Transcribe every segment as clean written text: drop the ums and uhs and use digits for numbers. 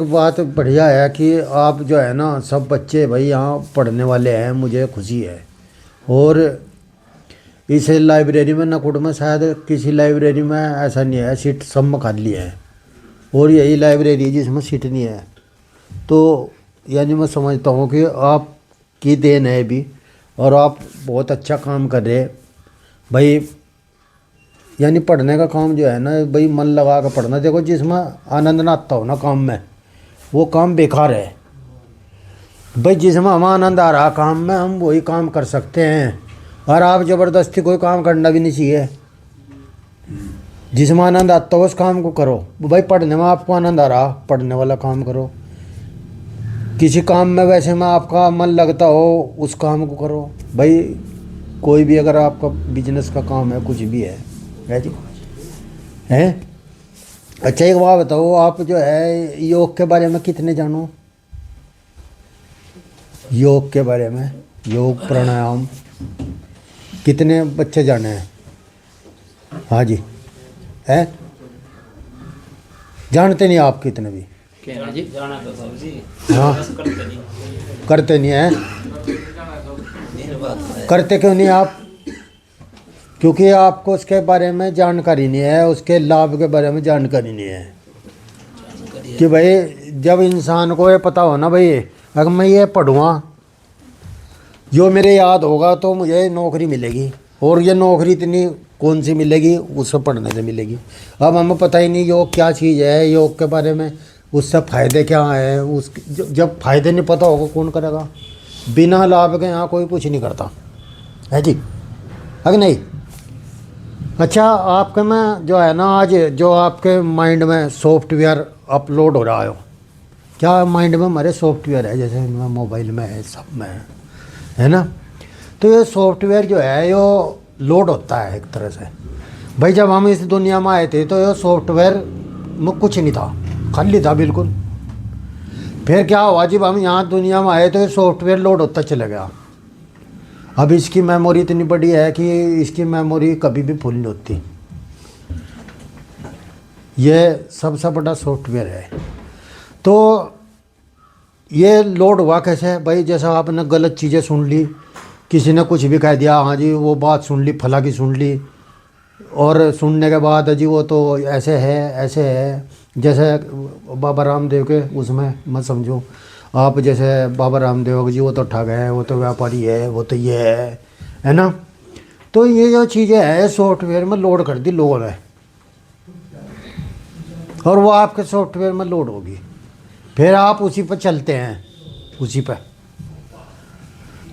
बात बढ़िया है कि आप जो है ना सब बच्चे भाई यहाँ पढ़ने वाले हैं, मुझे खुशी है। और इस लाइब्रेरी में नकुड़ में शायद किसी लाइब्रेरी में ऐसा नहीं है, सीट सब में खाली है। और यही लाइब्रेरी जिसमें सीट नहीं है। तो यानी मैं समझता हूँ कि आपकी देन है भी, और आप बहुत अच्छा काम कर रहे भाई। यानी पढ़ने का काम जो है ना भाई, मन लगा कर पढ़ना। देखो जिसमें आनंद ना आता हो ना काम में, वो काम बेकार है भाई। जिसमें हमें आनंद आ रहा काम में, हम वही काम कर सकते हैं। और आप ज़बरदस्ती कोई काम करना भी नहीं चाहिए। जिसमें आनंद आता हो उस काम को करो भाई। पढ़ने में आपको आनंद आ रहा, पढ़ने वाला काम करो। किसी काम में वैसे में आपका मन लगता हो, उस काम को करो भाई। कोई भी अगर आपका बिजनेस का काम है, कुछ भी है जी, है। अच्छा एक बात बताओ, आप जो है योग के बारे में कितने जानो? योग के बारे में, योग प्राणायाम कितने बच्चे जाने हैं? हाँ जी, है जानते नहीं आप कितने भी? जी जाना तो सब जी, हाँ करते नहीं है। करते क्यों नहीं आप? क्योंकि आपको उसके बारे में जानकारी नहीं है, उसके लाभ के बारे में जानकारी नहीं है। कि भाई जब इंसान को ये पता हो ना भाई, अगर मैं ये पढ़ूँगा, जो मेरे याद होगा तो मुझे नौकरी मिलेगी। और ये नौकरी इतनी कौन सी मिलेगी? उससे पढ़ने से मिलेगी। अब हमें पता ही नहीं योग क्या चीज़ है, योग के बारे में, उससे फ़ायदे क्या हैं। जब फ़ायदे नहीं पता होगा कौन करेगा? बिना लाभ के यहाँ कोई कुछ नहीं करता है जी, है कि नहीं? अच्छा आपके में जो है ना, आज जो आपके माइंड में सॉफ्टवेयर अपलोड हो रहा है, क्या माइंड में हमारे सॉफ्टवेयर है, जैसे मोबाइल में है, सब में है ना? तो ये सॉफ्टवेयर जो है यो लोड होता है एक तरह से भाई। जब हम इस दुनिया में आए थे तो ये सॉफ्टवेयर में कुछ नहीं था, खाली था बिल्कुल। फिर क्या हुआ, जब हम यहाँ दुनिया में आए तो ये सॉफ्टवेयर लोड होता चला गया। अब इसकी मेमोरी इतनी बड़ी है कि इसकी मेमोरी कभी भी फुल नहीं होती। ये सबसे बड़ा सॉफ्टवेयर है। तो ये लोड हुआ कैसे भाई? जैसा आपने गलत चीज़ें सुन ली, किसी ने कुछ भी कह दिया, हाँ जी वो बात सुन ली, फला की सुन ली, और सुनने के बाद जी वो तो ऐसे है ऐसे है। जैसे बाबा रामदेव के उसमें मत समझो आप, जैसे बाबा रामदेव जी वो तो ठग है, वो तो व्यापारी है, वो तो ये है ना? तो ये जो चीज़ें है सॉफ्टवेयर में लोड कर दी लोगों ने, और वो आपके सॉफ्टवेयर में लोड होगी। फिर आप उसी पर चलते हैं, उसी पर।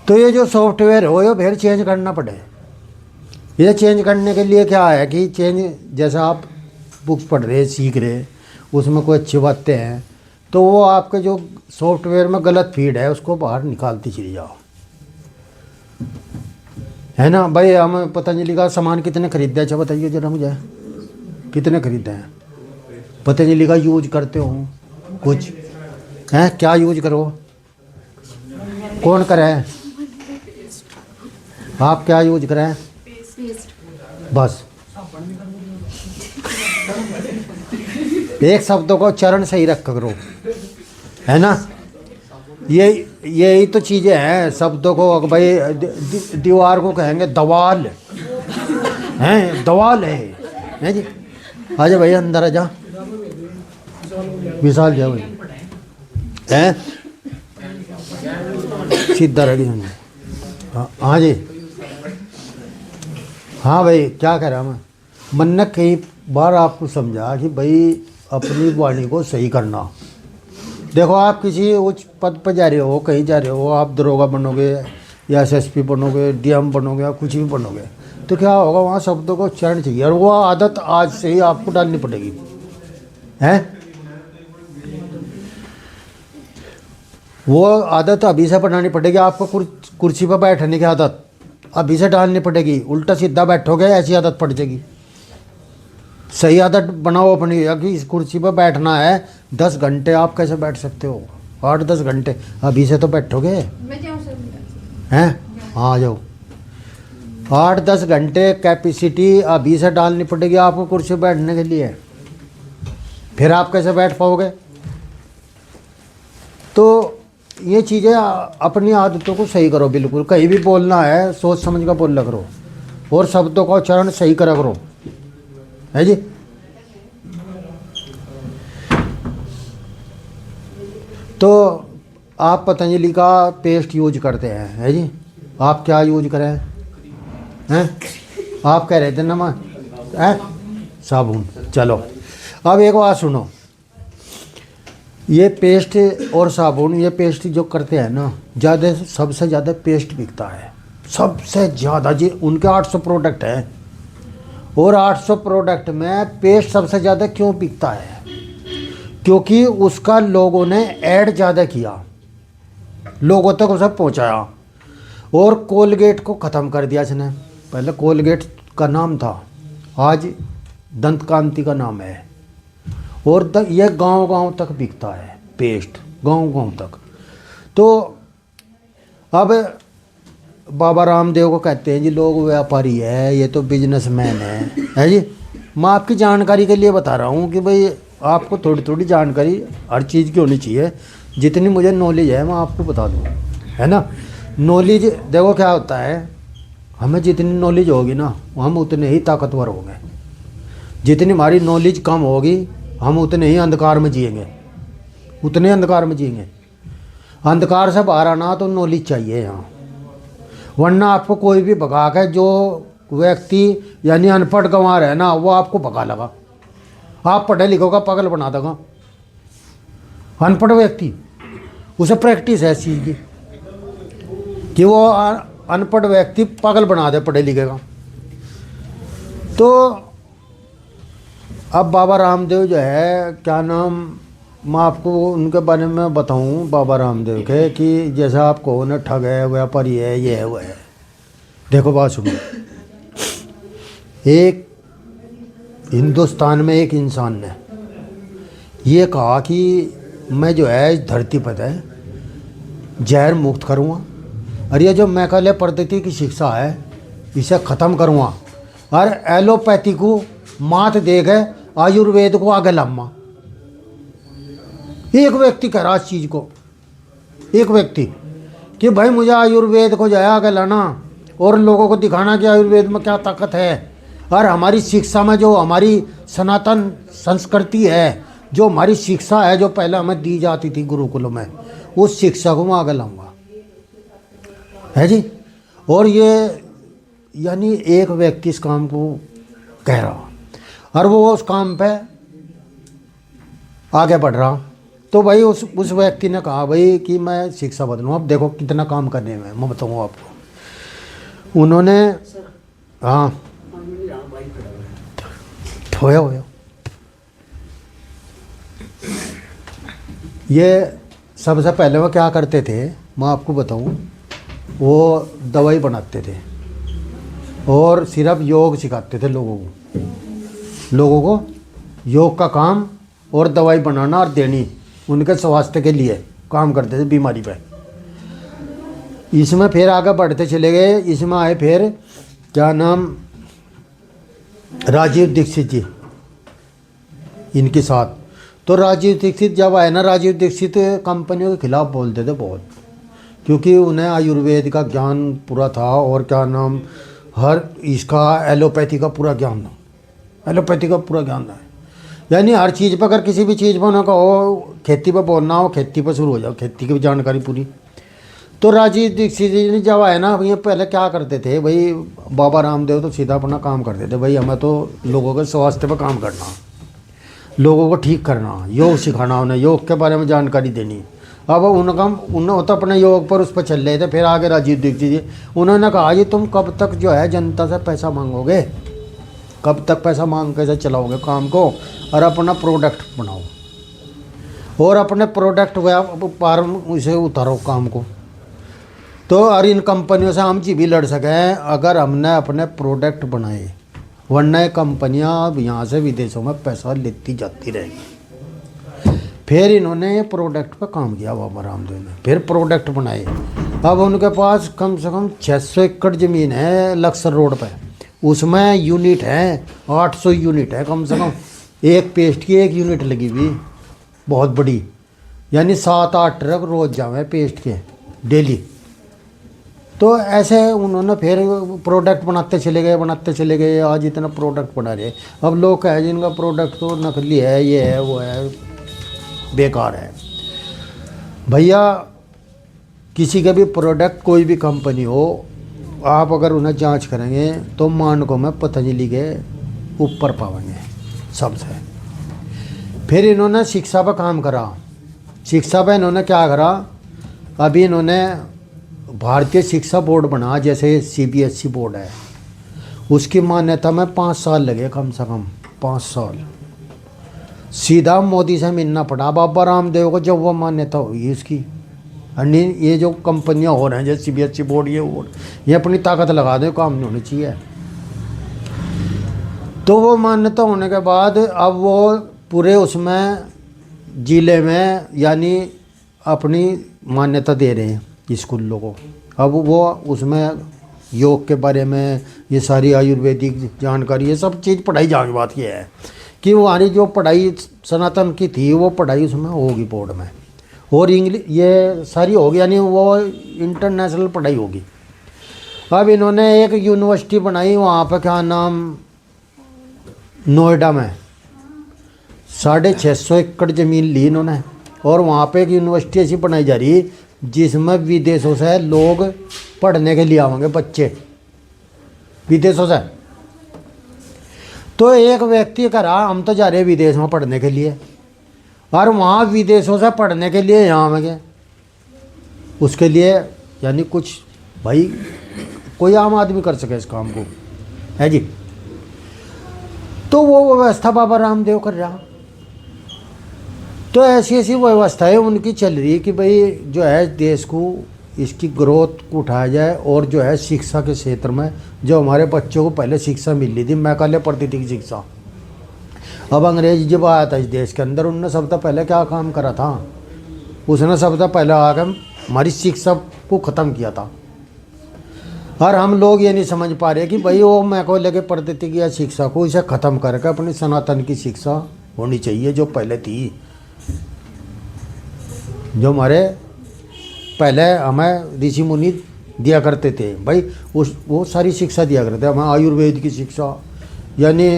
तो ये जो सॉफ्टवेयर हो ये फिर चेंज करना पड़े। ये चेंज करने के लिए क्या है कि चेंज, जैसा आप बुक पढ़ रहे, सीख रहे, उसमें कोई अच्छी बातें हैं, तो वो आपके जो सॉफ्टवेयर में गलत फीड है उसको बाहर निकालती चली जाओ, है ना भाई? हम पतंजलि का सामान कितने खरीदते हैं? अच्छा बताइए जरा मुझे, कितने खरीदते हैं? पतंजलि का यूज करते हो कुछ हैं? क्या यूज करो? कौन करे? आप क्या यूज करें? बस एक शब्दों को उच्चारण सही रख करो, है ना? यही तो चीज़ें हैं शब्दों को भाई। दीवार को कहेंगे दवाल, हैं दवाल है जी। आजा भाई अंदर आजा, विशाल जा भाई, हैं सीधा रेडी होंगे। हाँ जी, हाँ भाई क्या कह रहा मैं? मन ने कई बार आपको समझा कि भाई अपनी वाणी को सही करना। देखो आप किसी उच्च पद पर जा रहे हो, कहीं जा रहे हो, आप दरोगा बनोगे या एसएसपी बनोगे, डीएम बनोगे या कुछ भी बनोगे, तो क्या होगा, वहाँ शब्दों को उच्चारण चाहिए। और वो आदत आज से ही आपको डालनी पड़ेगी, हैं? वो आदत अभी से बनानी पड़ेगी आपको। कुर्सी पर बैठने की आदत अभी से डालनी पड़ेगी। उल्टा सीधा बैठोगे ऐसी आदत पड़ जाएगी। सही आदत बनाओ अपनी कि इस कुर्सी पर बैठना है 10 घंटे। आप कैसे बैठ सकते हो 8-10 घंटे? अभी से तो बैठोगे हैं? हाँ जाओ, 8-10 घंटे कैपेसिटी अभी से डालनी पड़ेगी आपको कुर्सी पर बैठने के लिए। फिर आप कैसे बैठ पाओगे? तो ये चीज़ें अपनी आदतों को सही करो, बिल्कुल कहीं भी बोलना है सोच समझ कर बोला करो और शब्दों का उच्चारण सही करा करो, है जी। तो आप पतंजलि का पेस्ट यूज करते हैं, है जी। आप क्या यूज करें हैं? आप कह रहे थे नमक है साबुन। चलो अब एक बात सुनो, ये पेस्ट और साबुन, ये पेस्ट जो करते हैं ना, ज़्यादा सबसे ज़्यादा पेस्ट बिकता है सबसे ज़्यादा जी। उनके 800 प्रोडक्ट हैं और 800 प्रोडक्ट में पेस्ट सबसे ज़्यादा क्यों बिकता है? क्योंकि उसका लोगों ने ऐड ज़्यादा किया, लोगों तक उसे पहुंचाया और कोलगेट को ख़त्म कर दिया इसने। पहले कोलगेट का नाम था, आज दंत कांति का नाम है। और ये गांव-गांव तक बिकता है पेस्ट, गांव-गांव तक। तो अब बाबा रामदेव को कहते हैं जी लोग व्यापारी है, ये तो बिजनेसमैन है जी। मैं आपकी जानकारी के लिए बता रहा हूँ कि भाई आपको थोड़ी थोड़ी जानकारी हर चीज़ की होनी चाहिए। जितनी मुझे नॉलेज है मैं आपको बता दूँ, है ना। नॉलेज देखो क्या होता है, हमें जितनी नॉलेज होगी ना हम उतने ही ताकतवर होंगे। जितनी हमारी नॉलेज कम होगी हम उतने ही अंधकार में जिएंगे, उतने अंधकार में जिएंगे। अंधकार से बाहर आना तो नॉलेज चाहिए यहाँ, वरना आपको कोई भी भगा के, जो व्यक्ति यानी अनपढ़ गंवार है ना, वो आपको भगा लगा। आप पढ़े लिखों का पागल बना देगा अनपढ़ व्यक्ति। उसे प्रैक्टिस है इस चीज़ की कि वो अनपढ़ व्यक्ति पागल बना दे पढ़े लिखे का। तो अब बाबा रामदेव जो है, क्या नाम, मैं आपको उनके बारे में बताऊं बाबा रामदेव के, कि जैसा आपको उन्हें ठग है, व्यापारी है, ये है वो है। देखो बात सुनो, एक हिंदुस्तान में एक इंसान ने ये कहा कि मैं जो है इस धरती पर है जहर मुक्त करूँगा और ये जो मैकाले पद्धति की शिक्षा है इसे ख़त्म करूँगा और एलोपैथी को मात दे गए, आयुर्वेद को आगे लाऊंगा। एक व्यक्ति कह रहा इस चीज़ को, एक व्यक्ति, कि भाई मुझे आयुर्वेद को जाया आगे लाना और लोगों को दिखाना कि आयुर्वेद में क्या ताकत है। और हमारी शिक्षा में जो हमारी सनातन संस्कृति है, जो हमारी शिक्षा है, जो पहले हमें दी जाती थी गुरुकुलों में, उस शिक्षा को मैं आगे लाऊंगा, है जी। और ये यानी एक व्यक्ति इस काम को कह रहा और वो उस काम पे आगे बढ़ रहा। तो भाई उस व्यक्ति ने कहा भाई कि मैं शिक्षा बदलूँ। अब देखो कितना काम करने में, मैं बताऊँ आपको। उन्होंने हाँ होया ये सबसे पहले वो क्या करते थे, मैं आपको बताऊँ, वो दवाई बनाते थे और सिर्फ योग सिखाते थे लोगों को योग का काम और दवाई बनाना और देनी, उनके स्वास्थ्य के लिए काम करते थे बीमारी पे। इसमें फिर आगे बढ़ते चले गए। इसमें आए फिर क्या नाम, राजीव दीक्षित जी इनके साथ। तो राजीव दीक्षित जब आए ना, राजीव दीक्षित कंपनियों के खिलाफ बोलते थे बहुत, क्योंकि उन्हें आयुर्वेद का ज्ञान पूरा था और क्या नाम, हर इसका एलोपैथी का पूरा ज्ञान था, एलोपैथी का पूरा ज्ञान है। यानी हर चीज़ पर, अगर किसी भी चीज़ पर उन्हें कहो खेती पर बोलना हो, खेती पर शुरू हो जाओ, खेती की जानकारी पूरी। तो राजीव दीक्षित जी ने जब आए ना, ये पहले क्या करते थे भाई, बाबा रामदेव तो सीधा अपना काम करते थे, भाई हमें तो लोगों के स्वास्थ्य पर काम करना, लोगों को ठीक करना, योग सिखाना, उन्हें योग के बारे में जानकारी देनी। अब उन्होंने तो अपने योग पर उस पर चल रहे थे। फिर आगे राजीव दीक्षित जी उन्होंने कहा जी तुम कब तक जो है जनता से पैसा मांगोगे, कब तक पैसा मांग कैसे चलाओगे काम को, और अपना प्रोडक्ट बनाओ और अपने प्रोडक्ट व्यापार उसे उतारो काम को। तो और इन कंपनियों से हम जी भी लड़ सकें अगर हमने अपने प्रोडक्ट बनाए, वरना कंपनियां अब यहाँ से विदेशों में पैसा लेती जाती रहेगी। फिर इन्होंने ये प्रोडक्ट पर काम किया बाबा रामदेव ने, फिर प्रोडक्ट बनाए। अब उनके पास कम से कम 600 एकड़ ज़मीन है लक्सर रोड पे, उसमें यूनिट है 800 यूनिट है कम से कम, एक पेस्ट की एक यूनिट लगी हुई बहुत बड़ी। यानी 7-8 ट्रक रोज जावे पेस्ट के डेली। तो ऐसे उन्होंने फिर प्रोडक्ट बनाते चले गए, आज इतना प्रोडक्ट बना रहे। अब लोग कहे जिनका प्रोडक्ट तो नकली है, ये है वो है, बेकार है। भैया किसी का भी प्रोडक्ट कोई भी कंपनी हो, आप अगर उन्हें जांच करेंगे तो मानकों में पतंजलि के ऊपर पाएंगे सबसे। फिर इन्होंने शिक्षा पर काम करा। शिक्षा पर इन्होंने क्या करा, अभी इन्होंने भारतीय शिक्षा बोर्ड बना, जैसे CBSE बोर्ड है, उसकी मान्यता में 5 साल लगे, कम से कम 5 साल। सीधा मोदी से मिलना पड़ा बाबा रामदेव को जब वो मान्यता हुई उसकी। अन्य ये जो कंपनियां हो रहे हैं जैसे CBSE बोर्ड, ये बोर्ड, ये अपनी ताकत लगा दे, काम नहीं होनी चाहिए। तो वो मान्यता होने के बाद अब वो पूरे उसमें जिले में यानी अपनी मान्यता दे रहे हैं स्कूलों को। अब वो उसमें योग के बारे में, ये सारी आयुर्वेदिक जानकारी, ये सब चीज़ पढ़ाई जाने बात ये है कि हमारी जो पढ़ाई सनातन की थी वो पढ़ाई उसमें होगी बोर्ड में, और इंग्लिश ये सारी होगी, यानी वो इंटरनेशनल पढ़ाई होगी। अब इन्होंने एक यूनिवर्सिटी बनाई वहाँ पर, क्या नाम, नोएडा में 650 एकड़ ज़मीन ली इन्होंने, और वहाँ पे एक यूनिवर्सिटी ऐसी बनाई जा रही जिसमें विदेशों से लोग पढ़ने के लिए आवेंगे, बच्चे विदेशों से। तो एक व्यक्ति कह रहा हम तो जा रहे हैं विदेश में पढ़ने के लिए, और वहाँ विदेशों से पढ़ने के लिए यहाँ आवेंगे, उसके लिए यानी कुछ भाई कोई आम आदमी कर सके इस काम को, है जी। तो वो व्यवस्था बाबा रामदेव कर रहा। तो ऐसी ऐसी व्यवस्थाएं उनकी चल रही है कि भाई जो है देश को इसकी ग्रोथ को उठाया जाए, और जो है शिक्षा के क्षेत्र में जो हमारे बच्चों को पहले शिक्षा मिल रही थी, मैकाले पढ़ती थी शिक्षा। अब अंग्रेज जब आया था इस देश के अंदर, उनने सबसे पहले क्या काम करा था, उसने सबसे पहले आकर हमारी शिक्षा को ख़त्म किया था। और हम लोग ये नहीं समझ पा रहे कि भाई वो मैकाले के पढ़ती थी या शिक्षा को इसे ख़त्म करके अपनी सनातन की शिक्षा होनी चाहिए जो पहले थी, जो हमारे पहले हमें ऋषि मुनि दिया करते थे भाई, वो सारी शिक्षा दिया करते हमें। आयुर्वेद की शिक्षा, यानी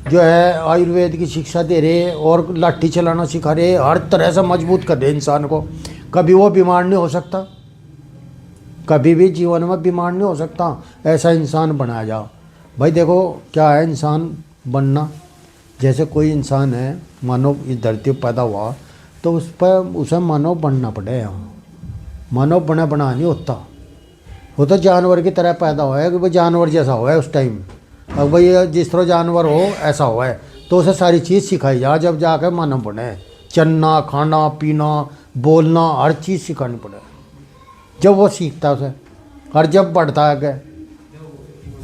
जो है आयुर्वेद की शिक्षा दे रहे, और लाठी चलाना सिखा रहे, हर तरह से मजबूत कर रहे इंसान को। कभी वो बीमार नहीं हो सकता, कभी भी जीवन में बीमार नहीं हो सकता, ऐसा इंसान बनाया जाओ। भाई देखो क्या है इंसान बनना, जैसे कोई इंसान है मानव इस धरती पर पैदा हुआ, तो उस पर उसे मानव बनना पड़ेगा। मानव बना नहीं होता, वो तो जानवर की तरह पैदा हुआ है कि वो जानवर जैसा हुआ है उस टाइम। अब भाई जिस तरह जानवर हो ऐसा हुआ है, तो उसे सारी चीज़ सिखाई जा, जब जाकर मानव बने। चलना, खाना पीना, बोलना, हर चीज़ सिखानी पड़े, जब वो सीखता है उसे, और जब बढ़ता है आगे,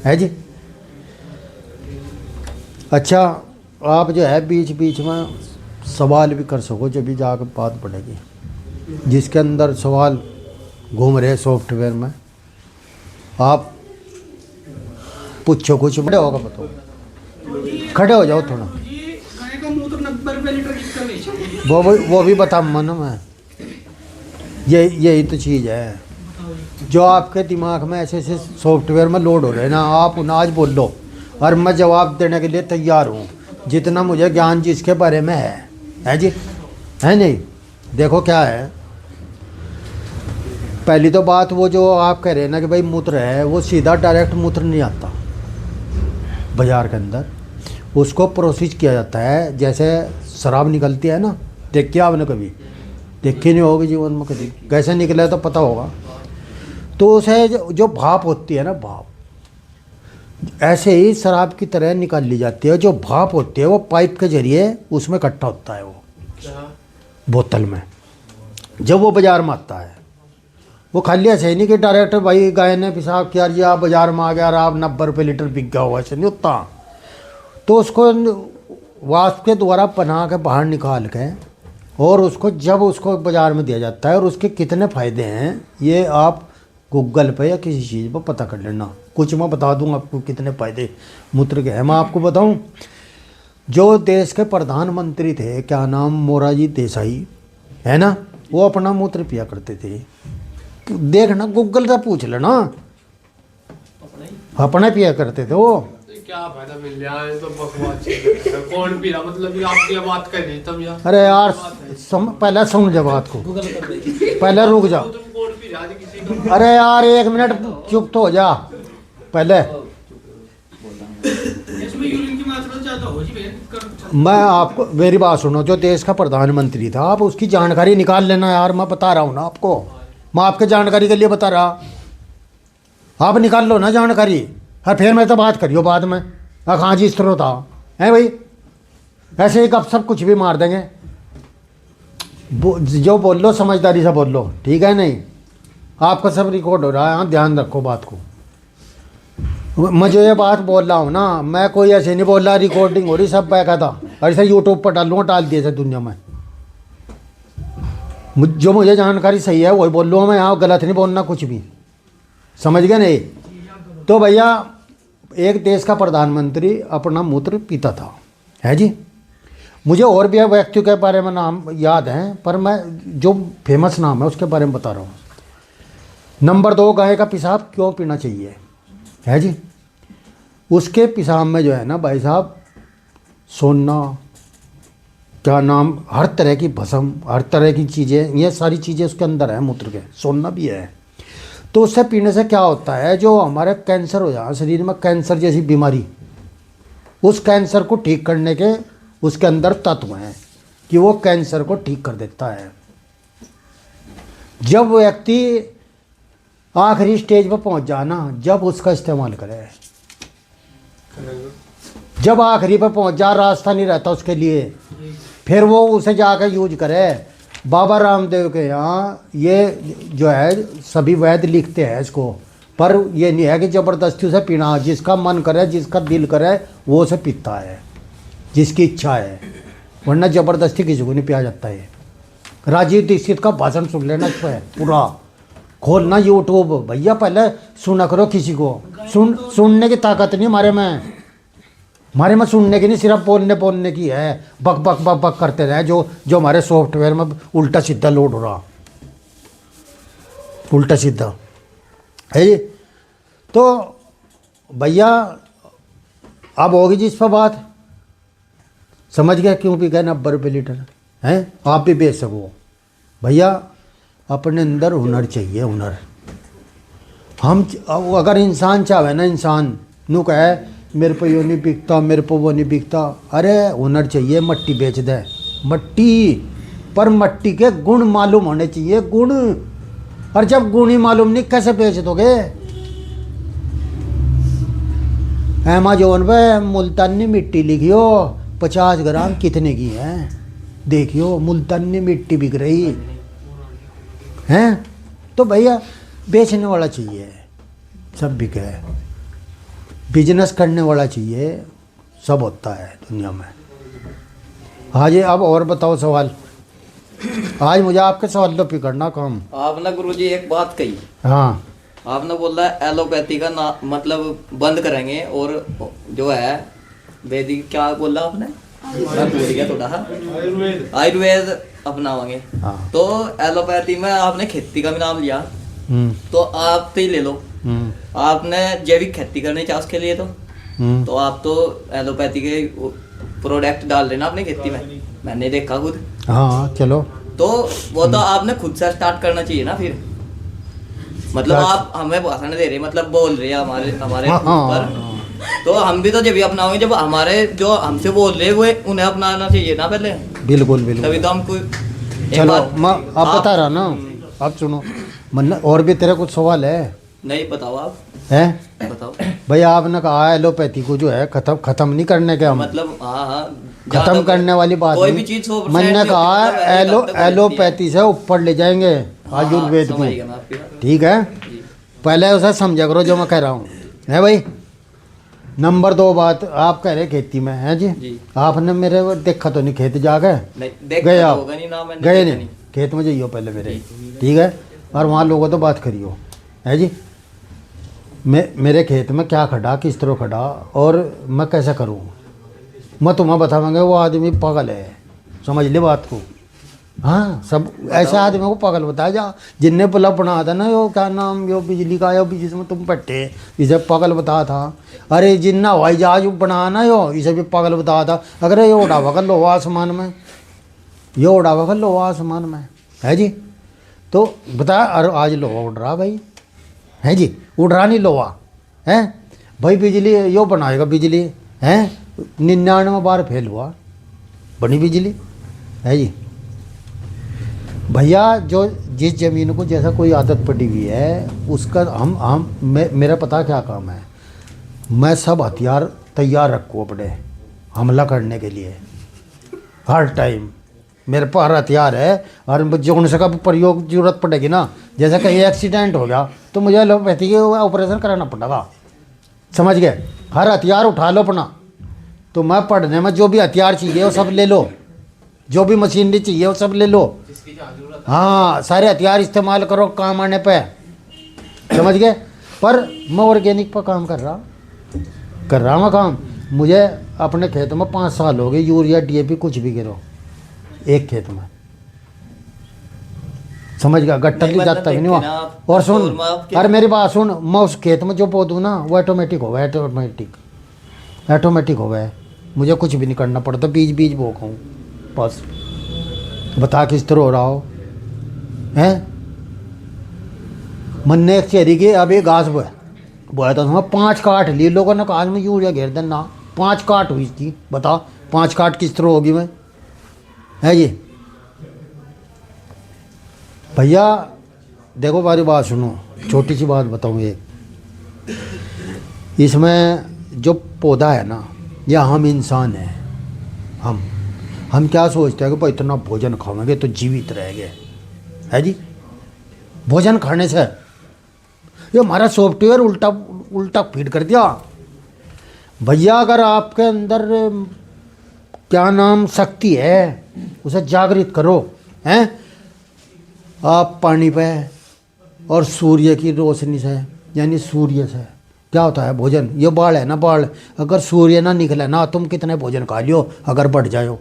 है जी। अच्छा, आप जो है बीच बीच में सवाल भी कर सको, जब भी जाकर बात बढ़ेगी। जिसके अंदर सवाल घूम रहे सॉफ्टवेयर में, आप पूछो, कुछ बड़े होगा बताओ, खड़े हो जाओ थोड़ा। गाय का मूत्र 90 रुपए लीटर कितना बेचोगे? वो भी बता मन में, यही तो चीज़ है जो आपके दिमाग में ऐसे ऐसे सॉफ्टवेयर में लोड हो रहे हैं ना। आप उन्हें आज बोल लो और मैं जवाब देने के लिए तैयार हूँ, जितना मुझे ज्ञान जिसके बारे में है जी, है नहीं। देखो क्या है, पहली तो बात वो जो आप कह रहे हैं ना कि भाई मूत्र है, वो सीधा डायरेक्ट मूत्र नहीं आता बाज़ार के अंदर, उसको प्रोसेस किया जाता है। जैसे शराब निकलती है ना, देखिए आपने कभी देखी नहीं होगी जीवन में, कभी कैसे निकले तो पता होगा। तो उसे जो भाप होती है ना, भाप ऐसे ही शराब की तरह निकाल ली जाती है। जो भाप होती है वो पाइप के जरिए उसमें इकट्ठा होता है, वो बोतल में। जब वो बाज़ार में आता है, वो खाली ऐसे ही नहीं कि डायरेक्ट भाई गाय ने पेशाब किया जी आप बाज़ार में आ गया और आप 90 रुपये लीटर बिक गया हुआ, ऐसे नहीं होता। तो उसको वाष्प के द्वारा बना के बाहर निकाल के, और उसको जब उसको बाज़ार में दिया जाता है, और उसके कितने फ़ायदे हैं ये आप गूगल पे या किसी चीज़ पर पता कर लेना। कुछ मैं बता दूंगा आपको कितने फ़ायदे मूत्र के हैं। मैं आपको बताऊं, जो देश के प्रधानमंत्री थे, क्या नाम, मोरारजी देसाई, है ना, वो अपना मूत्र पिया करते थे। देखना, गूगल से पूछ लेना, अपना पिया करते थे वो। क्या फायदा मिल रहा है, तो बकवास चीज़ है। कौन पी रहा, मतलब ये आप ये बात कर रही तब यार। अरे यार पहले सुन जा बात को, पहले रुक जा। तुम कौन पी रहा है किसी का? अरे यार 1 मिनट चुप तो हो जा पहले। इसमें यूरिन की मात्रा ज्यादा हो जी कर। मैं आपको, मेरी बात सुनो, जो देश का प्रधानमंत्री था आप उसकी जानकारी निकाल लेना यार, मैं बता रहा हूँ ना आपको, मैं आपके जानकारी के लिए बता रहा, आप निकाल लो ना जानकारी। हाँ फिर मैं तो बात करियो बाद में, हाँ जी इस तरह था है भाई, ऐसे ही कब सब कुछ भी मार देंगे। जो बोल लो समझदारी से बोल लो, ठीक है नहीं, आपका सब रिकॉर्ड हो रहा है, हाँ ध्यान रखो बात को। मुझे ये बात बोल रहा हूँ ना, मैं कोई ऐसे नहीं बोल रहा, रिकॉर्डिंग हो रही सब बैठा था, ऐसे यूट्यूब पर डालूँगा, डाल दिए थे दुनिया में। जो मुझे जानकारी सही है वही बोल लूँगा मैं, यहाँ गलत नहीं बोलना कुछ भी, समझ गए नहीं। तो भैया एक देश का प्रधानमंत्री अपना मूत्र पीता था, है जी। मुझे और भी व्यक्तियों के बारे में नाम याद हैं, पर मैं जो फेमस नाम है उसके बारे में बता रहा हूँ। नंबर 2, गाय का पेशाब क्यों पीना चाहिए, है जी। उसके पेशाब में जो है ना भाई साहब, सोना, क्या नाम, हर तरह की भस्म, हर तरह की चीज़ें, ये सारी चीज़ें उसके अंदर है, मूत्र के, सोना भी है। तो उससे पीने से क्या होता है, जो हमारे कैंसर हो जाए शरीर में, कैंसर जैसी बीमारी, उस कैंसर को ठीक करने के उसके अंदर तत्व हैं कि वो कैंसर को ठीक कर देता है। जब व्यक्ति आखिरी स्टेज पर पहुंच जाना, जब उसका इस्तेमाल करे, जब आखिरी पर पहुंच जा, रास्ता नहीं रहता उसके लिए, फिर वो उसे जाकर यूज करे। बाबा रामदेव के यहाँ ये जो है सभी वैद्य लिखते हैं इसको, पर ये नहीं है कि ज़बरदस्ती उसे पीना, जिसका मन करे, जिसका दिल करे वो उसे पीता है, जिसकी इच्छा है, वरना ज़बरदस्ती किसी को नहीं पिया जाता है। राजीव दीक्षित का भाषण सुन लेना इस पर पूरा, खोलना यूट्यूब भैया, पहले सुना करो किसी को, सुनने की ताकत नहीं हमारे में सुनने की नहीं, सिर्फ बोलने की है, बक बक बक बक करते रहे, जो हमारे सॉफ्टवेयर में उल्टा सीधा लोड हो रहा, उल्टा सीधा है जी। तो भैया अब होगी जिस पर बात, समझ गया क्यों भी गए 90 रुपये लीटर हैं, आप भी बेच सको भैया। अपने अंदर हुनर चाहिए, हुनर। हम अगर इंसान चाहे ना, इंसान नू कहे मेरे को यो नहीं बिकता, मेरे को वो नहीं बिकता, अरे हुनर चाहिए, मट्टी बेच दे, मट्टी, पर मट्टी के गुण मालूम होने चाहिए, गुण। और जब गुण ही मालूम नहीं कैसे बेच दोगे। अमेज़न पे मुल्तानी मिट्टी लिखियो 50 ग्राम कितने की है, देखियो मुल्तानी मिट्टी बिक रही है। तो भैया बेचने वाला चाहिए, सब बिके, बिजनेस करने वाला चाहिए, सब होता है दुनिया में। हाँ जी, अब और बताओ सवाल। आज मुझे आपके सवाल तो पकड़ना काम। आपने गुरुजी एक बात कही, हाँ आपने बोला एलोपैथी का ना मतलब बंद करेंगे और जो है वैदिक, क्या बोला आपने, मैं भूल गया थोड़ा सा, आयुर्वेद अपनावांगे। हाँ। तो एलोपैथी में आपने खेती का भी नाम लिया, तो आप तो ही ले लो, आपने जैविक खेती करनी चाहिए उसके लिए, तो आप तो एलोपैथी के प्रोडक्ट डाल देना अपनी खेती में, मैंने देखा खुद। हाँ चलो, तो वो तो आपने खुद से स्टार्ट करना चाहिए ना फिर, मतलब आप हमें भाषण दे रहे, मतलब बोल रहे हैं हमारे ऊपर, तो हम भी तो जब भी अपनाओगे जब हमारे जो हमसे बोल रहे वो उन्हें अपनाना चाहिए ना पहले। बिल्कुल बिल्कुल, तभी तो हमको चलो मैं आप बता रहा ना, आप सुनो मन्ना, और भी तेरा कुछ सवाल है? नहीं, बताओ आप, हैं बताओ भाई। आपने कहा एलोपैथी को जो है खत्म नहीं करने के, हम मतलब हाँ, खत्म करने वाली बात कोई नहीं। भी चीज 100% मैंने नहीं कहा होती, मतलब एलोपैथी से ऊपर ले जाएंगे आयुर्वेद को, समझ गया मैं आपकी बात। ठीक है। पहले उसे समझा करो जो मैं कह रहा हूँ, है भाई। नंबर 2 बात, आप कह रहे खेती में है जी, आपने मेरे वो देखा तो नहीं खेत जाके गए, आप गए नहीं खेत में, जाइयो पहले मेरे, ठीक है, और वहाँ लोगों तो बात करियो, है जी। मेरे खेत में क्या खड़ा, किस तरह खड़ा, और मैं कैसे करूँ, मैं तुम्हें बताऊँगा। वो आदमी पागल है, समझ ले बात को, हाँ सब ऐसे आदमी को पागल बताया जा, जिनने बल्ब बनाया था ना, यो क्या नाम, यो बिजली का, यो जिसमें तुम बैठे, इसे पागल बताया था। अरे जिन्ना हवाई जहाज बनाया ना, यो इसे भी पागल बताया था। अगर ये उड़ावा कर लो आसमान में, ये उड़ावा कर लो आसमान में, है जी। तो बता, अरे आज लोहा उड़ रहा भाई, है जी, उड़ रहा नहीं लोहा, है भाई। बिजली यो बनाएगा बिजली, है 99 बार फेल हुआ, बनी बिजली, है जी। भैया जो जिस ज़मीन को जैसा कोई आदत पड़ी हुई है उसका मेरा पता क्या काम है, मैं सब हथियार तैयार रखूँ अपने हमला करने के लिए। हर टाइम मेरे पास हथियार है, और जो उनसे का प्रयोग जरूरत पड़ेगी ना, जैसे कहीं एक्सीडेंट हो गया तो मुझे एलोपैथी के ऑपरेशन कराना पड़ेगा, समझ गए। हर हथियार उठा लो अपना। तो मैं पढ़ने में जो भी हथियार चाहिए वो सब ले लो, जो भी मशीनरी चाहिए वो सब ले लो। हाँ सारे हथियार इस्तेमाल करो काम आने पे, समझ गए। पर मैं ऑर्गेनिक पर काम कर रहा मैं काम। मुझे अपने खेत में 5 साल हो गए, यूरिया DAP कुछ भी गिरो एक खेत में, समझ गया। गट्टा की जाता भी नहीं हुआ। और सुन, अरे मेरी बात सुन, मैं उस खेत में जो बो दूँ ना वो ऑटोमेटिक हो गया, ऑटोमेटिक हो गया। मुझे कुछ भी नहीं करना पड़ता, बीज बो खाऊँ बस। बता किस तरह हो रहा हो, हैं। मन ने एक चेरी की अभी घास बोया था, उसमें 5 काट लिए लोगों ने कहा में यूरिया घेर देना, 5 काट हुई थी। बता 5 काट किस तरह होगी मैं, है जी। भैया देखो हमारी बात सुनो, छोटी सी बात बताऊँ एक। इसमें जो पौधा है ना, या हम इंसान हैं, हम क्या सोचते हैं कि भाई इतना भोजन खाएंगे तो जीवित रहेंगे, है जी। भोजन खाने से ये हमारा सॉफ्टवेयर उल्टा फीड कर दिया भैया। अगर आपके अंदर क्या नाम शक्ति है उसे जागृत करो, हैं। आप पानी पे और सूर्य की रोशनी से, यानी सूर्य से क्या होता है भोजन, ये बाढ़ है ना, बाढ़। अगर सूर्य ना निकले ना, तुम कितने भोजन खा लियो, अगर बढ़ जाओ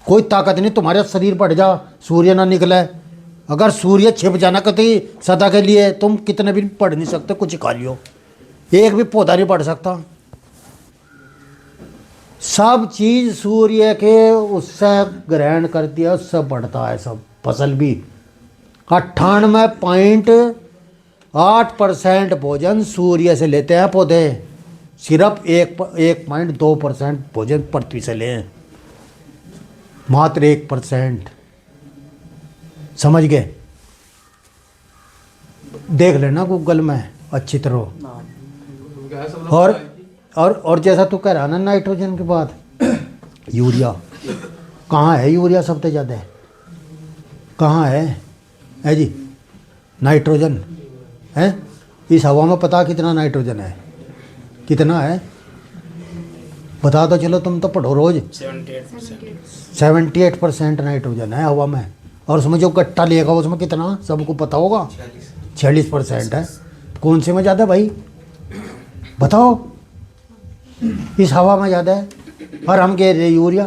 कोई ताकत नहीं, तुम्हारा शरीर बढ़ जा, सूर्य ना निकले। अगर सूर्य छिप जाना कभी सदा के लिए, तुम कितने भी पढ़ नहीं सकते, कुछ खा लियो, एक भी पौधा नहीं बढ़ सकता। सब चीज सूर्य के उससे ग्रहण करती है, उससे बढ़ता है सब। फसल भी 98.8% भोजन सूर्य से लेते हैं पौधे, सिर्फ 1.2% भोजन पृथ्वी से लें, मात्र 1%, समझ गए। देख लेना गूगल में अच्छी तरह। और जैसा तू कह रहा ना नाइट्रोजन के बाद यूरिया, कहाँ है यूरिया सबसे ज़्यादा है, कहाँ है जी नाइट्रोजन, है इस हवा में। पता कितना नाइट्रोजन है, कितना है बता दो, चलो तुम तो पढ़ो रोज। 78% नाइट्रोजन है हवा में, और उसमें जो गट्टा लेगा उसमें कितना सबको पता होगा, 46% है। कौन से में ज़्यादा भाई बताओ, इस हवा में ज़्यादा है, और हम कह रहे यूरिया।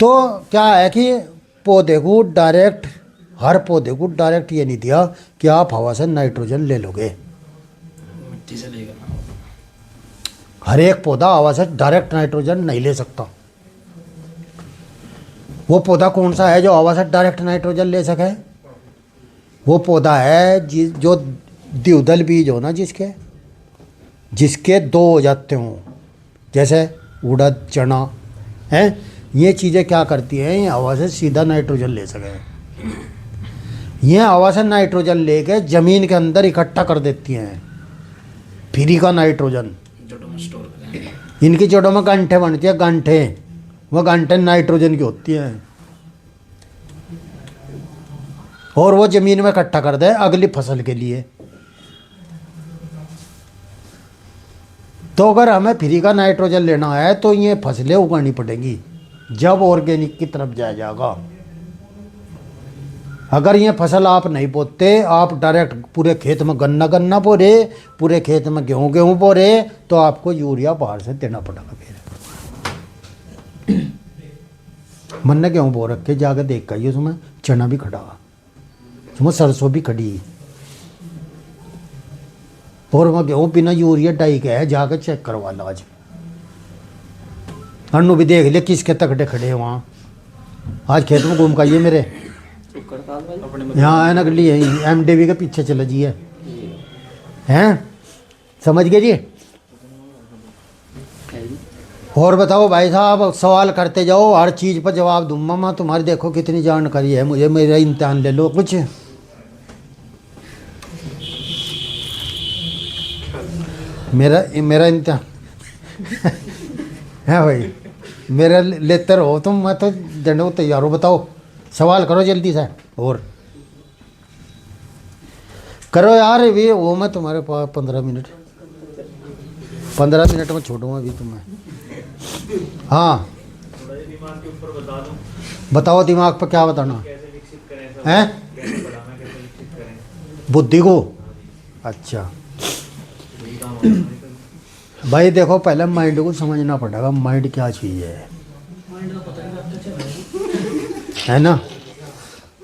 तो क्या है कि पौधे को डायरेक्ट, हर पौधे को डायरेक्ट ये नहीं दिया कि आप हवा से नाइट्रोजन ले लोगे, मिट्टी से लेगा। हर एक पौधा हवा से डायरेक्ट नाइट्रोजन नहीं ले सकता। वो पौधा कौन सा है जो हवा से डायरेक्ट नाइट्रोजन ले सके? वो पौधा है जो द्विदल बीज हो ना, जिसके 2 हो जाते हों, जैसे उड़द चना है। ये चीज़ें क्या करती हैं, ये हवा से सीधा नाइट्रोजन ले सके, ये हवा से नाइट्रोजन लेके ज़मीन के अंदर इकट्ठा कर देती हैं, फ्री का नाइट्रोजन। इनकी जड़ों में गांठें बनती है, गांठें, वह गांठें नाइट्रोजन की होती हैं, और वो ज़मीन में इकट्ठा कर दे अगली फसल के लिए। तो अगर हमें फ्री का नाइट्रोजन लेना है तो ये फसलें उगानी पड़ेंगी, जब ऑर्गेनिक की तरफ जाया जाएगा। अगर ये फसल आप नहीं बोते, आप डायरेक्ट पूरे खेत में गन्ना बो रहे, पूरे खेत में गेहूँ बो रहे, तो आपको यूरिया बाहर से देना पड़ेगा फिर। मन ने गेहूँ बो रखे, जाकर देख कर उसमें चना भी खड़ा, उसमें सरसों भी खड़ी, और वहाँ गेहूँ बिना यूरिया डाई के है, जाकर चेक करवा ला आज। अन्नू भी देख लिया किसके तकड़े खड़े हैं वहाँ। आज खेत में घूम काइए मेरे यहाँ है ना, गली है MDV के पीछे चला जी हैं, समझ गए जी। और बताओ भाई साहब, सवाल करते जाओ, हर चीज़ पर जवाब दूंगा मैं। तुम्हारी देखो कितनी जानकारी है मुझे, मेरा इम्तिहान ले लो कुछ। मेरा इम्तिहान है भाई, मेरा लेते रहो तुम, मैं तो जंडे को तैयार हो। बताओ सवाल करो जल्दी से, और करो यार भी वो, मैं तुम्हारे पास 15 मिनट में छोड़ूंगा अभी तुम्हें। हाँ बताओ, दिमाग पर क्या बताना है? बुद्धि को, अच्छा भाई देखो, पहले माइंड को समझना पड़ेगा, माइंड क्या चीज़ है ना।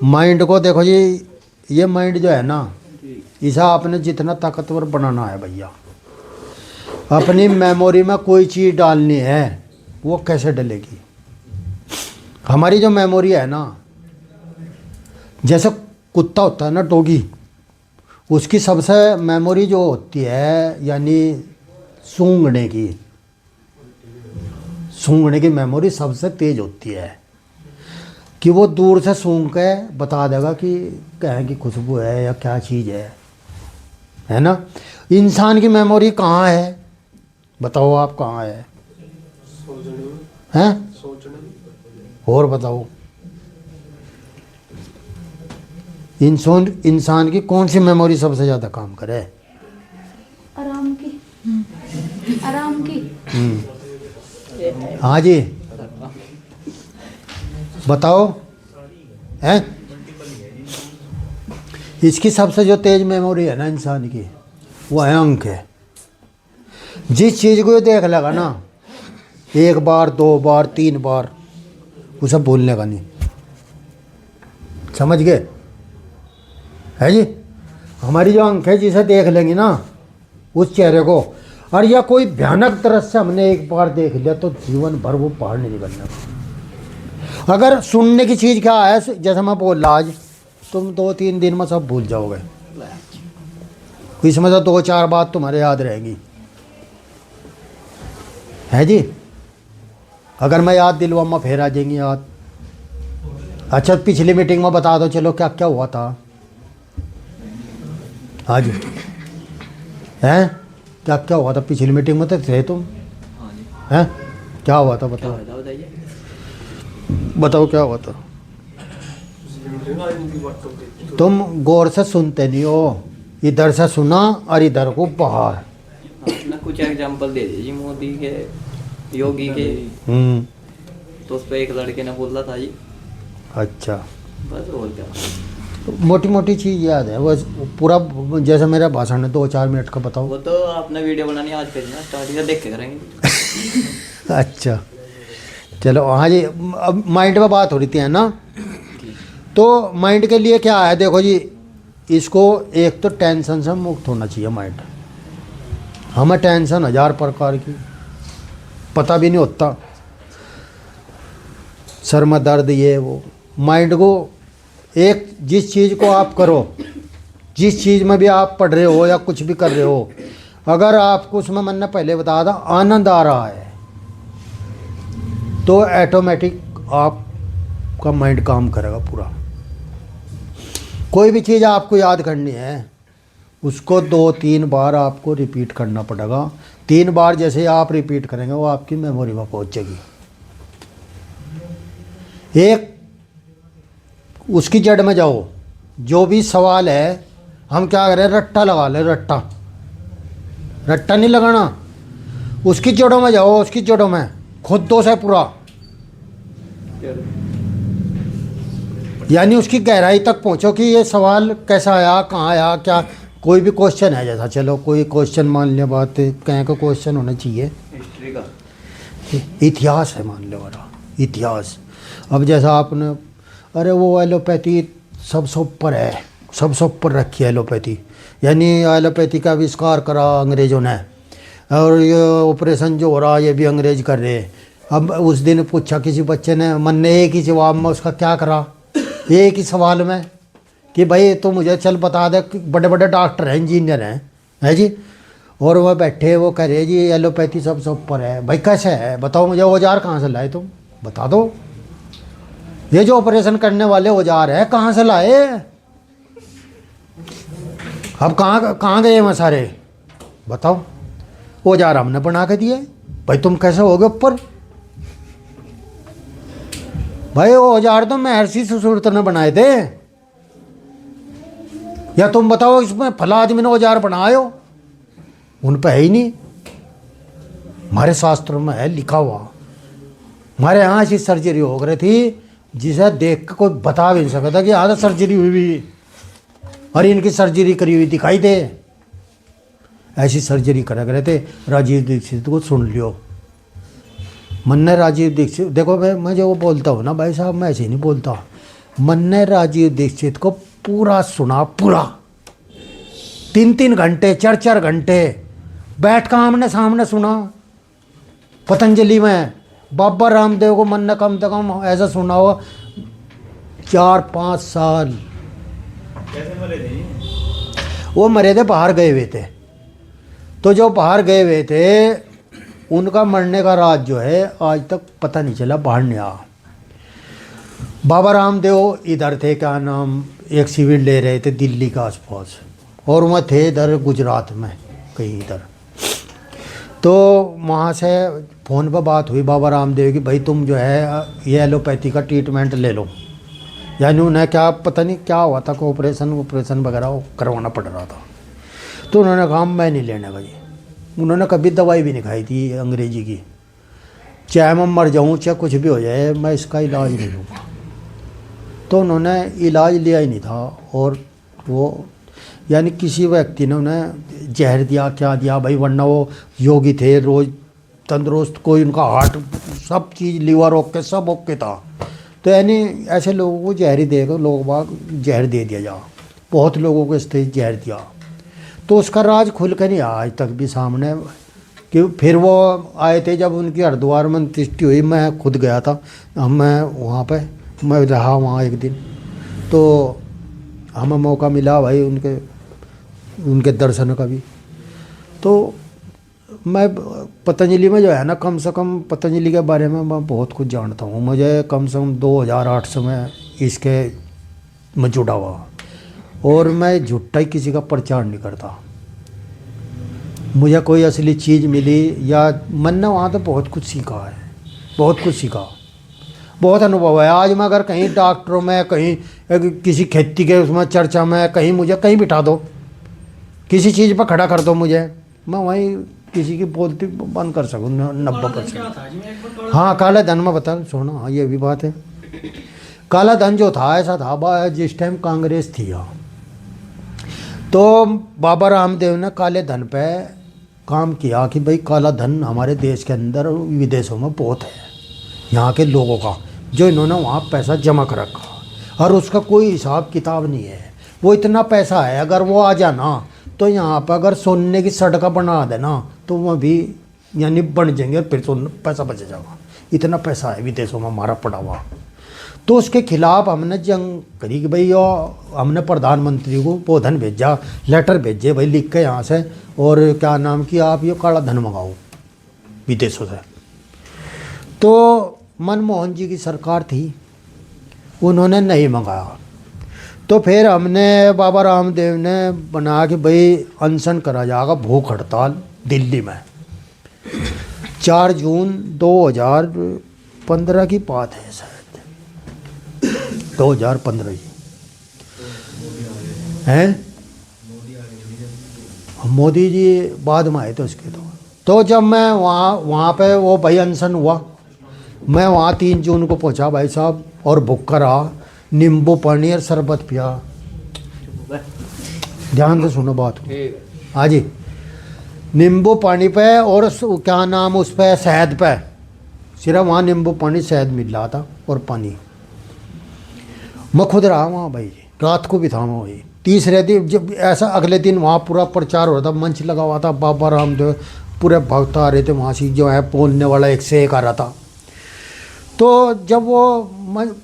माइंड को देखो जी, ये माइंड जो है ना, इसे आपने जितना ताकतवर बनाना है भैया, अपनी मेमोरी में कोई चीज़ डालनी है, वो कैसे डलेगी? हमारी जो मेमोरी है ना, जैसे कुत्ता होता है ना, डॉगी, उसकी सबसे मेमोरी जो होती है, यानी सूंघने की मेमोरी सबसे तेज होती है, कि वो दूर से सूंघ के बता देगा कि कहीं की खुशबू है या क्या चीज़ है ना। इंसान की मेमोरी कहाँ है बताओ आप, कहाँ है? हैं? और बताओ, इंसान की कौन सी मेमोरी सबसे ज़्यादा काम करे? आराम की। हाँ जी बताओ, हैं? इसकी सबसे जो तेज मेमोरी है ना इंसान की, वो है अंक है। जिस चीज़ को ये देख लेगा ना, 1 बार 2 बार 3 बार, उसे भूलने का नहीं। समझ गए? है जी। हमारी जो अंक है, जिसे देख लेंगे ना उस चेहरे को, और या कोई भयानक दृश्य हमने एक बार देख लिया तो जीवन भर वो बाहर नहीं निकलना। अगर सुनने की चीज़ क्या है, जैसे मैं बोल रहा आज, तुम 2-3 दिन में सब भूल जाओगे, इसमें तो 2-4 बात तुम्हारे याद रहेंगी, है जी। अगर मैं याद दिलवाऊंगा फिर आ जाएंगी याद। अच्छा पिछली मीटिंग में बता दो, चलो क्या क्या हुआ था आज, हैं? क्या क्या हुआ था पिछली मीटिंग में? तो थे तुम, हैं? क्या हुआ था बताओ, बताओ क्या हुआ था? तुम गौर से सुनते नहीं हो, इधर से सुना और इधर को बाहर। ना कुछ एग्जांपल दे दीजिए मोदी के, योगी के। तो उस पर एक लड़के ने बोला था जी। अच्छा बस और क्या, मोटी मोटी चीज़ याद है बस, पूरा जैसे मेरा भाषण है 2-4 मिनट का बताओ। वो तो आपने वीडियो बनानी आज करना स्टार्ट, या देख के करेंगे। अच्छा चलो, हाँ जी। अब माइंड में बात हो रही थी है ना, तो माइंड के लिए क्या है देखो जी, इसको एक तो टेंशन से मुक्त होना चाहिए माइंड। हमें टेंशन 1000 प्रकार की, पता भी नहीं होता, सर में दर्द ये वो। माइंड को एक, जिस चीज़ को आप करो, जिस चीज़ में भी आप पढ़ रहे हो या कुछ भी कर रहे हो, अगर आपको उसमें मैंने पहले बताया था आनंद आ रहा है, तो ऑटोमेटिक आपका माइंड काम करेगा पूरा। कोई भी चीज़ आपको याद करनी है, उसको 2-3 बार आपको रिपीट करना पड़ेगा। 3 बार जैसे आप रिपीट करेंगे, वो आपकी मेमोरी में पहुंचेगी। एक उसकी जड़ में जाओ, जो भी सवाल है, हम क्या करें, रट्टा लगा ले, रट्टा नहीं लगाना, उसकी जड़ों में जाओ, उसकी जड़ों में खुदों से पूरा, यानी उसकी गहराई तक पहुंचो कि ये सवाल कैसा आया, कहाँ आया, क्या। कोई भी क्वेश्चन है, जैसा चलो कोई क्वेश्चन मान लिया, बात कहीं का क्वेश्चन होना चाहिए, हिस्ट्री का, इतिहास है मान लो वाला, इतिहास। अब जैसा आपने, अरे वो एलोपैथी सबसे ऊपर है, सबसे ऊपर रखी है एलोपैथी। यानी एलोपैथी का आविष्कार करा अंग्रेज़ों ने, और ये ऑपरेशन जो हो रहा ये भी अंग्रेज कर रहे हैं। अब उस दिन पूछा किसी बच्चे ने, मन ने एक ही जवाब में उसका क्या करा, एक ही सवाल में कि भाई तो मुझे चल बता दे, बड़े बड़े डॉक्टर हैं, इंजीनियर हैं, है जी, और वह बैठे वो कह रहे जी एलोपैथी सबसे ऊपर है। भाई कैसे है बताओ मुझे, औजार कहाँ से लाए तुम बता दो, ये जो ऑपरेशन करने वाले औजार है कहाँ से लाए, अब कहाँ गए मैं सारे बताओ, औजार हमने बना के दिए, भाई तुम कैसे हो गए ऊपर, भाई वो औजार तो महर्षि सुश्रुत ने बनाए थे, या तुम बताओ इसमें फला आदमी ने औजार बनाए हो, उन पे है ही नहीं, हमारे शास्त्रों में है लिखा हुआ। हमारे यहाँ ऐसी सर्जरी हो रही थी जिसे देख के कोई बता भी नहीं सकता कि यहाँ तो सर्जरी हुई भी, और इनकी सर्जरी करी हुई दिखाई दे, ऐसी सर्जरी करा करे थे। राजीव दीक्षित को सुन लियो, मन ने राजीव दीक्षित, देखो भाई मैं जो बोलता हूँ ना भाई साहब, मैं ऐसे ही नहीं बोलता, मन ने राजीव दीक्षित को पूरा सुना, पूरा 3-3 घंटे 4-4 घंटे बैठ कर आमने सामने सुना। पतंजलि में बाबा रामदेव को मन ने कम से कम ऐसा सुना हो 4-5 साल। कैसे मरे थे? वो मरे थे, बाहर गए हुए थे, तो जो बाहर गए हुए थे उनका मरने का राज जो है आज तक पता नहीं चला, बाहर नहीं आया। बाबा रामदेव इधर थे, क्या नाम, एक शिविर ले रहे थे दिल्ली के आसपास, और वह थे इधर गुजरात में कहीं इधर, तो वहाँ से फ़ोन पर बात हुई बाबा रामदेव की, भाई तुम जो है ये एलोपैथी का ट्रीटमेंट ले लो। यानी उन्हें क्या पता नहीं क्या हुआ था, को ऑपरेशन वगैरह करवाना पड़ रहा था, तो उन्होंने कहा मैं नहीं लेने भाई। उन्होंने कभी दवाई भी नहीं खाई थी अंग्रेजी की, चाहे मैं मर जाऊँ चाहे कुछ भी हो जाए मैं इसका इलाज नहीं लूँगा। तो उन्होंने इलाज लिया ही नहीं था, और वो यानी किसी व्यक्ति ने उन्हें जहर दिया, क्या दिया भाई, वरना वो योगी थे, रोज़ तंदुरुस्त, कोई उनका हार्ट सब चीज़ लीवर ओके सब ओके था, तो यानी ऐसे लोगों को जहर ही देगा, लोग बाग जहर दे दिया जा, बहुत लोगों को इस तरह जहर दिया, तो उसका राज खुल कर नहीं आया आज तक भी सामने। कि फिर वो आए थे जब उनकी हरिद्वार में अंत्येष्टि हुई, मैं खुद गया था, मैं वहाँ पे मैं रहा वहाँ एक दिन, तो हमें मौका मिला भाई उनके दर्शन का भी। तो मैं पतंजलि में जो है ना, कम से कम पतंजलि के बारे में मैं बहुत कुछ जानता हूँ। मुझे कम से कम 2008 से मैं इसके में जुड़ा हुआ, और मैं झूठा ही किसी का प्रचार नहीं करता। मुझे कोई असली चीज़ मिली या मन ने वहाँ तो बहुत कुछ सीखा है, बहुत कुछ सीखा, बहुत अनुभव है। आज मैं अगर कहीं डॉक्टरों में, कहीं किसी खेती के उसमें चर्चा में, कहीं मुझे कहीं बिठा दो, किसी चीज़ पर खड़ा कर दो मुझे, मैं वहीं किसी की बोलती बंद कर सकूँ 90%। हाँ काला धन में बता सोना, हाँ ये भी बात है। काला धन जो था ऐसा था जिस टाइम कांग्रेस थी यहाँ, तो बाबा रामदेव ने काले धन पे काम किया कि भाई काला धन हमारे देश के अंदर और विदेशों में बहुत है, यहाँ के लोगों का जो इन्होंने वहाँ पैसा जमा कर रखा, और उसका कोई हिसाब किताब नहीं है। वो इतना पैसा है, अगर वो आ जाना तो यहाँ पर अगर सोने की सड़क बना देना तो वह भी यानी बन जाएंगे, फिर तो पैसा बच जाएगा। इतना पैसा है विदेशों में हमारा पड़ा हुआ। तो उसके खिलाफ हमने जंग करी कि भाई हमने प्रधानमंत्री को वो धन भेजा, लेटर भेजे भाई लिख के यहाँ से, और क्या नाम कि आप ये काला धन मंगाओ विदेशों से। तो मनमोहन जी की सरकार थी, उन्होंने नहीं मंगाया। तो फिर हमने बाबा रामदेव ने बना कि भाई अनशन करा जाएगा, भूख हड़ताल दिल्ली में। 4 जून 2015 की बात है शायद, 2015 ही हैं, मोदी जी बाद में आए थे उसके। तो जब मैं वहाँ पे वो भाई अनशन हुआ, मैं वहाँ 3 जून को पहुँचा भाई साहब, और भूखा रहा, नींबू पानी और शरबत पिया। ध्यान से सुनो बात को, हाँ जी, नींबू पानी पे और क्या नाम उस पे शहद पे, सिर्फ वहाँ नींबू पानी शहद मिल रहा था और पानी। मैं खुद रहा वहाँ भाई, रात को भी था मैं वही। तीसरे दिन जब ऐसा अगले दिन वहाँ पूरा प्रचार हो रहा था, मंच लगा हुआ था, बाबा रामदेव पूरे भक्त आ रहे थे वहाँ से, जो है बोलने वाला एक से एक आ रहा था। तो जब वो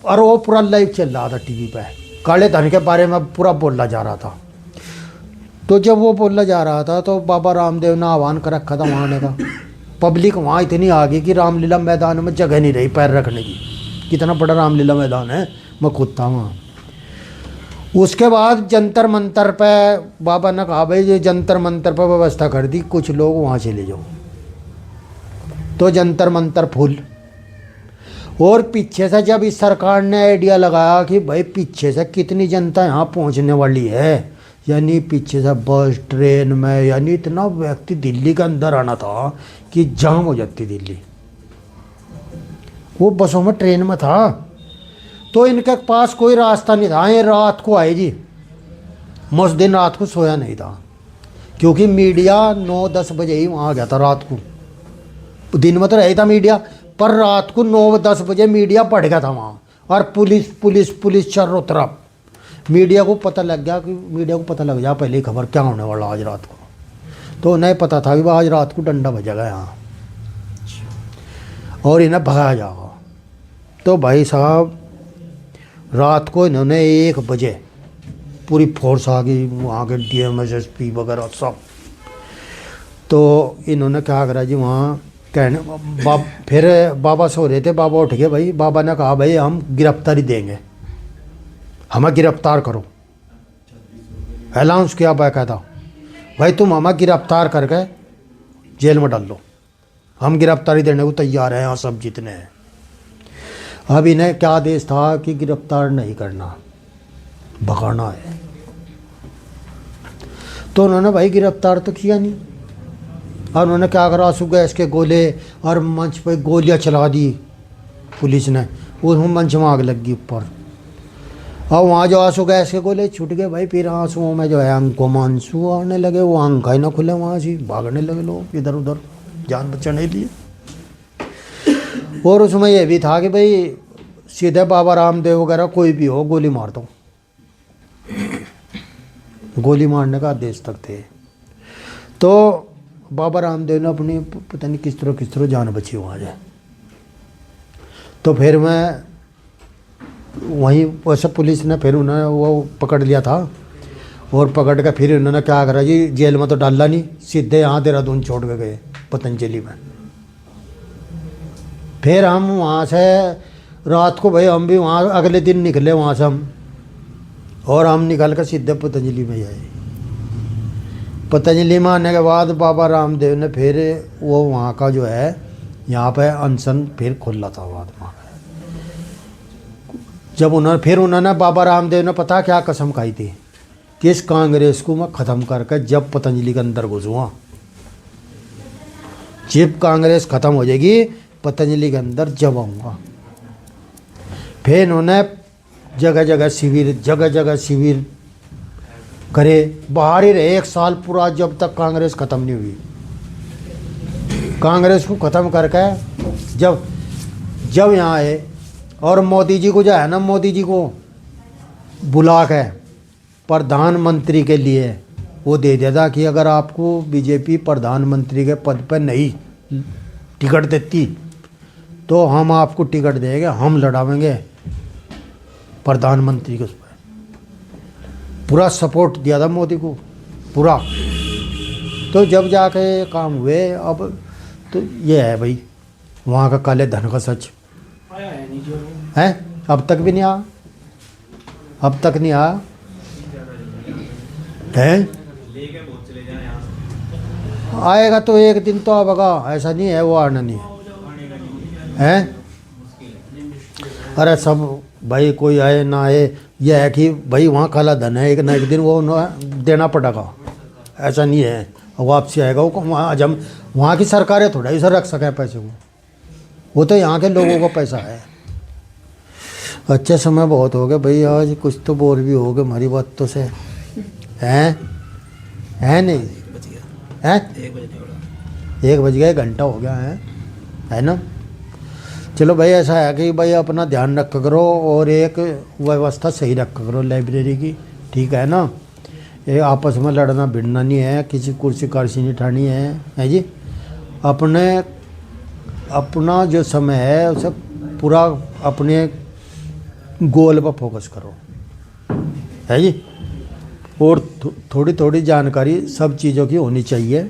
और वो पूरा लाइव चल रहा था टीवी पे, काले धन के बारे में पूरा बोला जा रहा था। तो जब वो बोला जा रहा था तो बाबा रामदेव ने आह्वान कर रखा था वहाँ आने का। पब्लिक वहाँ इतनी आ गई कि रामलीला मैदान में जगह नहीं रही पैर रखने की। कितना बड़ा रामलीला मैदान है, मैं खुद था वहाँ। उसके बाद जंतर मंतर पे बाबा ने कहा भाई ये जंतर मंतर पे व्यवस्था कर दी, कुछ लोग वहाँ चले जाओ। तो जंतर मंतर फुल। और पीछे से जब इस सरकार ने आइडिया लगाया कि भाई पीछे से कितनी जनता यहाँ पहुँचने वाली है, यानी पीछे से बस ट्रेन में, यानी इतना व्यक्ति दिल्ली के अंदर आना था कि जाम हो जाती दिल्ली। वो बसों में ट्रेन में था, तो इनके पास कोई रास्ता नहीं था। ये रात को आए जी, मैं उस दिन रात को सोया नहीं था, क्योंकि मीडिया 9-10 बजे ही वहाँ आ गया था रात को। दिन में तो रही था मीडिया, पर रात को 9-10 बजे मीडिया बढ़ गया था वहाँ। और पुलिस पुलिस पुलिस चारों तरफ। मीडिया को पता लग गया कि मीडिया को पता लग गया पहले ही खबर क्या होने वाला आज रात को। तो उन्हें पता था कि आज रात को डंडा बजेगा यहाँ और इन्हें भगाया जाएगा। तो भाई साहब रात को इन्होंने 1 बजे पूरी फोर्स आ गई, वहाँ के DM SSP वगैरह सब। तो इन्होंने क्या करा जी, वहाँ कहने फिर बाबा सो रहे थे, बाबा उठ गए भाई। बाबा ने कहा भाई हम गिरफ्तारी देंगे, हमें गिरफ्तार करो। अनाउंस किया बाकायदा, भाई तुम हमें गिरफ्तार करके जेल में डाल लो, हम गिरफ्तारी देने को तैयार हैं यहाँ सब जितने हैं। अब इन्हें क्या आदेश था कि गिरफ्तार नहीं करना, भगाना है। तो उन्होंने भाई गिरफ्तार तो किया नहीं। और उन्होंने क्या करा, आंसू गैस के गोले और मंच पे गोलियां चला दी पुलिस ने। उस मंच में आग लग गई ऊपर, और वहाँ जो आंसू गैस के गोले छूट गए भाई। फिर आंसुओं में जो है आंखों में आंसू आने लगे, वो आंख ही ना खुले, वहाँ से भागने लगे लोग इधर उधर जान बचाने के लिए। और उसमें यह भी था कि भाई सीधे बाबा रामदेव वगैरह कोई भी हो गोली मार दो, गोली मारने का आदेश तक थे। तो बाबा रामदेव ने अपनी पता नहीं किस तरह जान बची वहाँ जाए। तो फिर मैं वहीं वैसे पुलिस ने फिर उन्हें वो पकड़ लिया था, और पकड़ के फिर उन्होंने क्या करा जी, जेल में तो डाला नहीं, सीधे यहाँ देहरादून छोड़ के गए पतंजलि में। फिर हम वहाँ से रात को भाई हम भी वहाँ अगले दिन निकले वहाँ से हम, और हम निकल कर सीधे पतंजलि में आए। पतंजलि में आने के बाद बाबा रामदेव ने फिर वो वहाँ का जो है यहाँ पे अनशन फिर खोला था बाद में। जब उन्होंने बाबा रामदेव ने पता क्या कसम खाई थी कि इस कांग्रेस को मैं ख़त्म करके जब पतंजलि के अंदर घुसूँगा, जब कांग्रेस ख़त्म हो जाएगी पतंजलि के अंदर जब आऊँगा। फिर इन्होंने जगह जगह शिविर करे, बाहर ही रहे 1 साल पूरा, जब तक कांग्रेस ख़त्म नहीं हुई। कांग्रेस को ख़त्म करके जब यहाँ आए, और मोदी जी को जो है ना, मोदी जी को बुला के प्रधानमंत्री के लिए वो दे दिया था कि अगर आपको बीजेपी प्रधानमंत्री के पद पर नहीं टिकट देती तो हम आपको टिकट देंगे, हम लड़ावेंगे प्रधानमंत्री के उस पर। पूरा सपोर्ट दिया था मोदी को पूरा। तो जब जाके काम हुए, अब तो ये है भाई वहाँ का काले धन का सच आया है नहीं जो है, अब तक भी नहीं आया, अब तक नहीं आया है। लेके बहुत चले जाए यहाँ से। आएगा तो एक दिन तो आएगा, ऐसा नहीं है वो आना नहीं है। अरे सब भाई कोई आए ना आए, यह है कि भाई वहाँ काला धन है, एक ना एक दिन वो देना पड़ेगा, ऐसा नहीं है वापसी आएगा वो। वहाँ हम वहाँ की सरकारें थोड़ा ही सर रख सकें पैसे को, वो तो यहाँ के लोगों का पैसा है। अच्छे समय बहुत हो गए भाई, आज कुछ तो बोर भी हो गए हमारी बातों से, है नहीं है। 1 बज गया, 1 घंटा हो गया है ना। चलो भाई ऐसा है कि भाई अपना ध्यान रखा करो और एक व्यवस्था सही रखा करो लाइब्रेरी की, ठीक है ना। ये आपस में लड़ना भिड़ना नहीं है, किसी कुर्सी कार्सी नहीं ठानी है जी। अपने अपना जो समय है उसे पूरा अपने गोल पर फोकस करो, है जी। और थोड़ी थोड़ी जानकारी सब चीज़ों की होनी चाहिए,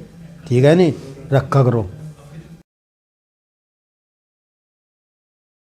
ठीक है नहीं, रखा करो।